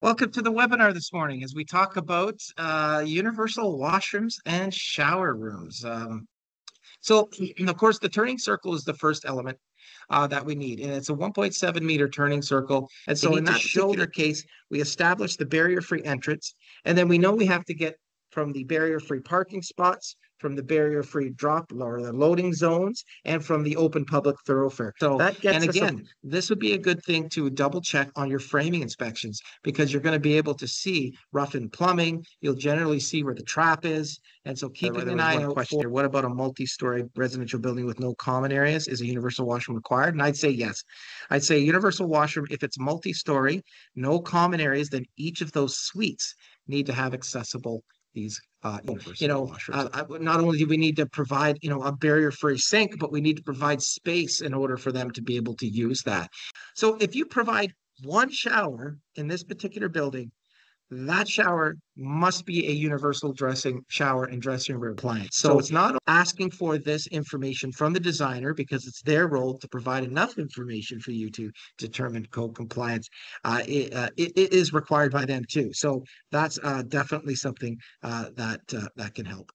Welcome to the webinar this morning as we talk about universal washrooms and shower rooms. Of course, the turning circle is the first element that we need, and it's a 1.7 meter turning circle. And so in that particular case, we establish the barrier-free entrance, and then we know we have to get from the barrier-free parking spots, from the barrier-free drop or the loading zones, and from the open public thoroughfare. So that gets and again, this would be a good thing to double check on your framing inspections because you're going to be able to see rough-in plumbing. You'll generally see where the trap is. And so keeping an eye out for what about a multi-story residential building with no common areas? Is a universal washroom required? And I'd say yes. I'd say universal washroom, if it's multi-story, no common areas, then each of those suites need to have accessible these not only do we need to provide a barrier-free sink, but we need to provide space in order for them to be able to use that. So if you provide one shower in this particular building, that shower must be a universal shower and dressing room appliance. So it's not asking for this information from the designer because it's their role to provide enough information for you to determine code compliance. It is required by them too. So that's definitely something that can help.